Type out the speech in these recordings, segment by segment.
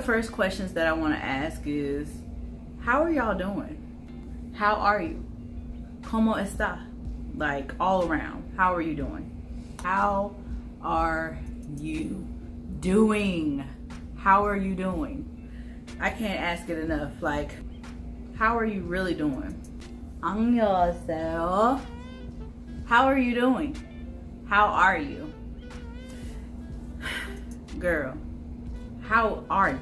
the first questions that I want to ask is, how are y'all doing? How are you? ¿Cómo está? Like, all around. How are you doing? How are you doing? How are you doing? I can't ask it enough. Like, how are you really doing? 안녕하세요. How are you doing? How are you? Girl, how are you?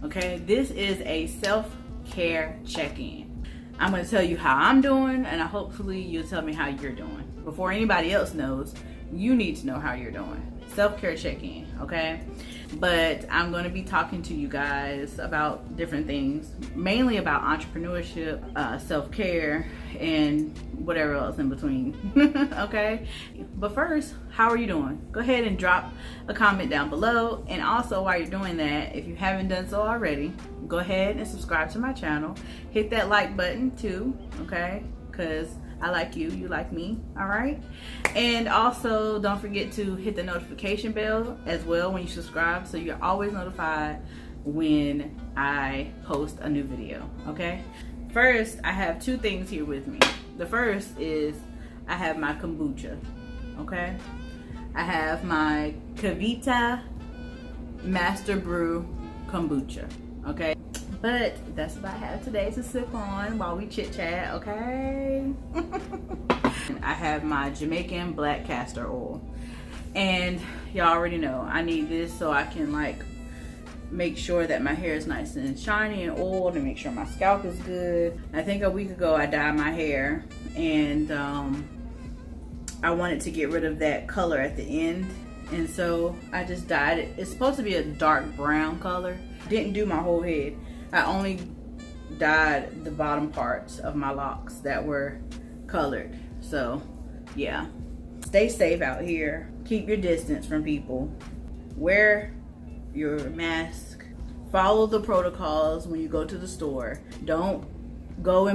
Okay, this is a self-care check-in. I'm going to tell you how I'm doing, and hopefully you'll tell me how you're doing. Before anybody else knows, you need to know how you're doing. Self-care check-in, okay? But I'm going to be talking to you guys about different things, mainly about entrepreneurship, self-care, and whatever else in between, okay? But first, how are you doing? Go ahead and drop a comment down below. And also, while you're doing that, if you haven't done so already, go ahead and subscribe to my channel. Hit that like button too, okay? Because I like you, you like me, all right? And also, don't forget to hit the notification bell as well when you subscribe, so you're always notified when I post a new video, okay? First, I have two things here with me. The first is I have my kombucha, okay? I have my Kavita Master Brew kombucha, okay? But that's what I have today to sip on while we chit chat, okay? I have my Jamaican black castor oil. And y'all already know I need this so I can like make sure that my hair is nice and shiny and oiled and make sure my scalp is good. I think a week ago I dyed my hair, and I wanted to get rid of that color at the end. And so I just dyed it. It's supposed to be a dark brown color. Didn't do my whole head. I only dyed the bottom parts of my locks that were colored. So yeah, stay safe out here. Keep your distance from people. Wear your mask. Follow the protocols when you go to the store. Don't go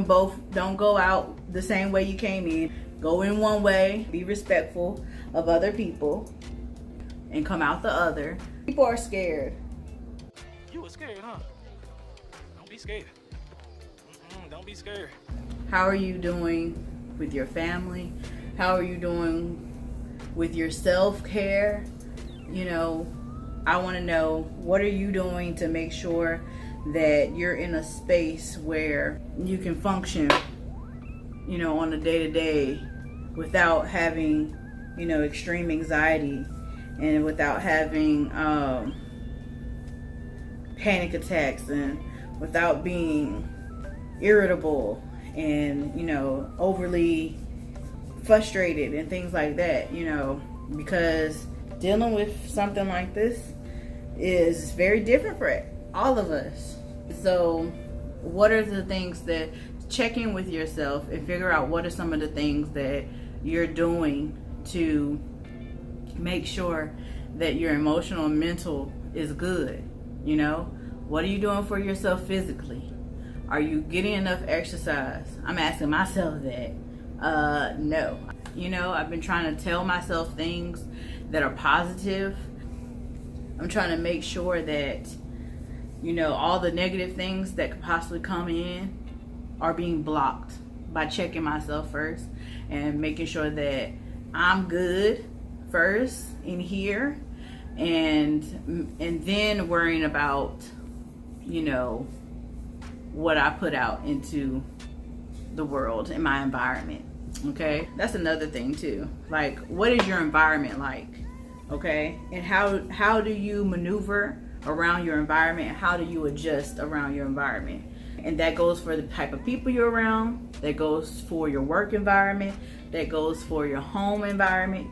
out the same way you came in. Go in one way. Be respectful of other people and come out the other. People are scared. You were scared, huh? Don't be scared. Don't be scared. How are you doing with your family? How are you doing with your self-care? You know, I want to know, what are you doing to make sure that you're in a space where you can function, you know, on a day-to-day without having, you know, extreme anxiety and without having panic attacks and without being irritable and, you know, overly frustrated and things like that, you know, because dealing with something like this is very different for all of us. So what are the things that, check in with yourself and figure out what are some of the things that you're doing to make sure that your emotional and mental is good. You know, what are you doing for yourself physically? Are you getting enough exercise? I'm asking myself that. No. You know, I've been trying to tell myself things that are positive. I'm trying to make sure that, you know, all the negative things that could possibly come in are being blocked by checking myself first and making sure that I'm good first in here, and then worrying about, you know, what I put out into the world and my environment. Okay, that's another thing too. Like, what is your environment like? Okay, and how do you maneuver around your environment? How do you adjust around your environment? And that goes for the type of people you're around, that goes for your work environment, that goes for your home environment.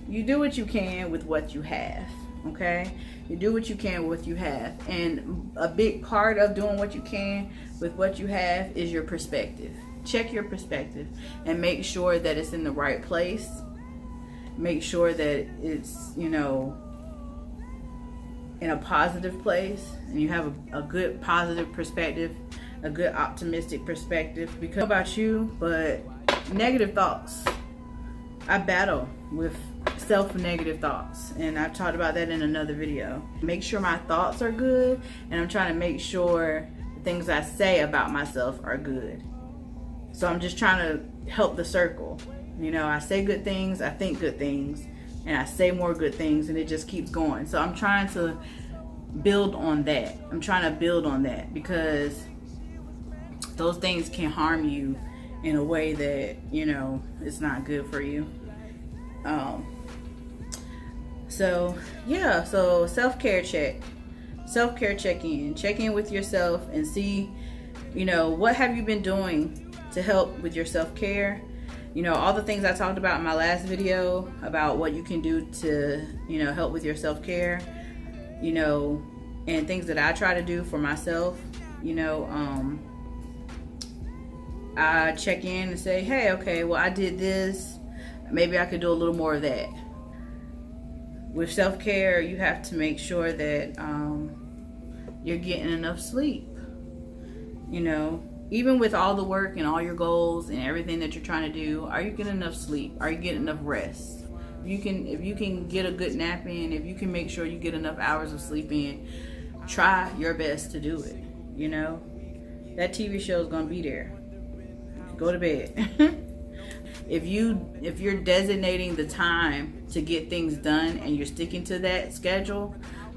You do what you can with what you have, okay? You do what you can with what you have. And a big part of doing what you can with what you have is your perspective. Check your perspective and make sure that it's in the right place. Make sure that it's, you know, in a positive place, and you have a good positive perspective, a good optimistic perspective. Because I don't know about you, but negative thoughts, I battle with self-negative thoughts, and I've talked about that in another video. Make sure my thoughts are good, and I'm trying to make sure the things I say about myself are good. So I'm just trying to help the circle. You know, I say good things, I think good things, and I say more good things, and it just keeps going. So I'm trying to build on that. I'm trying to build on that, because those things can harm you in a way that, you know, it's not good for you. So yeah, so self-care check-in. Check in with yourself and see, you know, what have you been doing to help with your self-care. You know, all the things I talked about in my last video about what you can do to, you know, help with your self-care, you know, and things that I try to do for myself. You know, I check in and say, hey, okay, well, I did this, maybe I could do a little more of that. With self-care, you have to make sure that you're getting enough sleep. You know, even with all the work and all your goals and everything that you're trying to do, are you getting enough sleep? Are you getting enough rest? If you can get a good nap in, if you can make sure you get enough hours of sleep in, try your best to do it. You know, that TV show is gonna be there. Go to bed. If you're designating the time to get things done and you're sticking to that schedule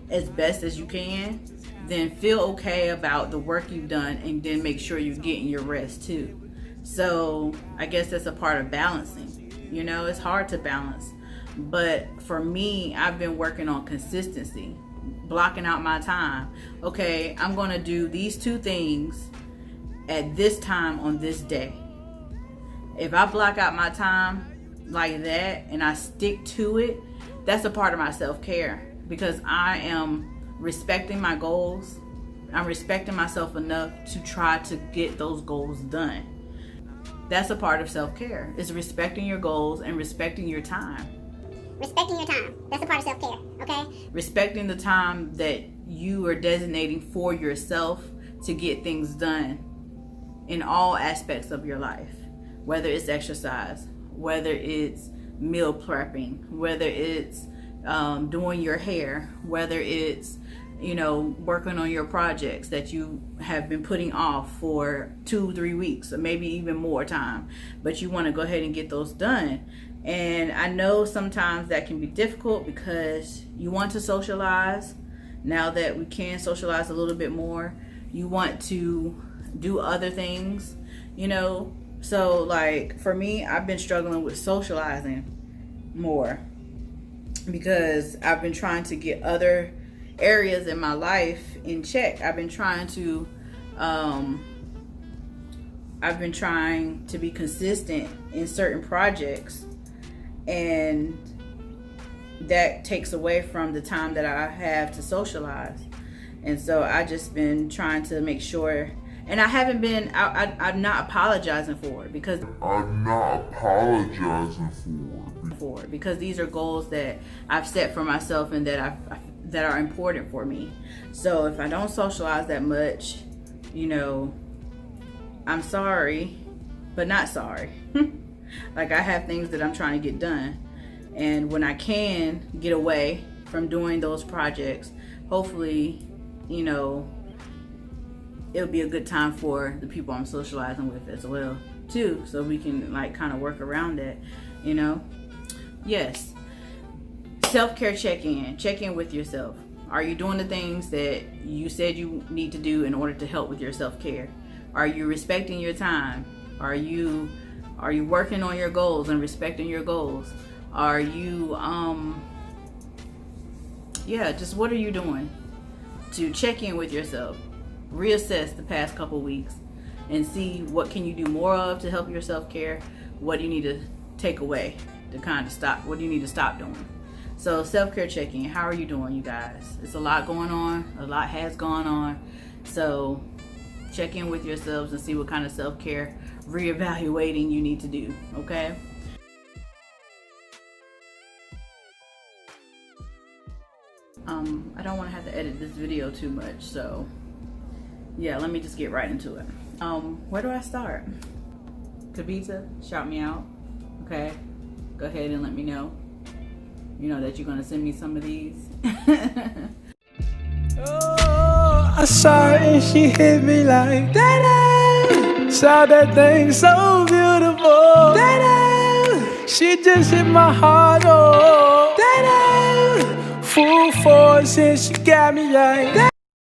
as best as you can, then feel okay about the work you've done, and then make sure you're getting your rest too. So I guess that's a part of balancing. You know, it's hard to balance, but for me, I've been working on consistency, blocking out my time. Okay, I'm gonna do these two things at this time on this day. If I block out my time like that and I stick to it, that's a part of my self-care, because I am respecting my goals. I'm respecting myself enough to try to get those goals done. That's a part of self-care. It's respecting your goals and respecting your time. Respecting your time. That's a part of self-care, okay? Respecting the time that you are designating for yourself to get things done in all aspects of your life. Whether it's exercise, whether it's meal prepping, whether it's doing your hair, whether it's, you know, working on your projects that you have been putting off for 2-3 weeks or maybe even more time, but you want to go ahead and get those done. And I know sometimes that can be difficult because you want to socialize. Now that we can socialize a little bit more, you want to do other things, you know. So like for me, I've been struggling with socializing more because I've been trying to get other areas in my life in check. I've been trying to be consistent in certain projects, and that takes away from the time that I have to socialize. And so I just been trying to make sure. And I haven't been, I'm not apologizing for it, because because these are goals that I've set for myself and that that are important for me. So if I don't socialize that much, you know, I'm sorry, but not sorry. Like, I have things that I'm trying to get done. And when I can get away from doing those projects, hopefully, you know, it'll be a good time for the people I'm socializing with as well too, so we can like kind of work around that, you know. Yes, self-care check-in with yourself. Are you doing the things that you said you need to do in order to help with your self-care? Are you respecting your time? Are you working on your goals and respecting your goals? Are you just what are you doing to check in with yourself? Reassess the past couple weeks and see what can you do more of to help your self-care. What do you need to take away to kind of stop? What do you need to stop doing? So self-care check-in. How are you doing, you guys? It's a lot going on. A lot has gone on. So check in with yourselves and see what kind of self-care reevaluating you need to do. Okay. I don't want to have to edit this video too much, so yeah, let me just get right into it. Where do I start? Kavita, shout me out. Okay, go ahead and let me know. you know, that you're gonna send me some of these. Oh, I saw her and she hit me like that. Saw that thing so beautiful. That she just hit my heart. Oh, that full force and she got me like that.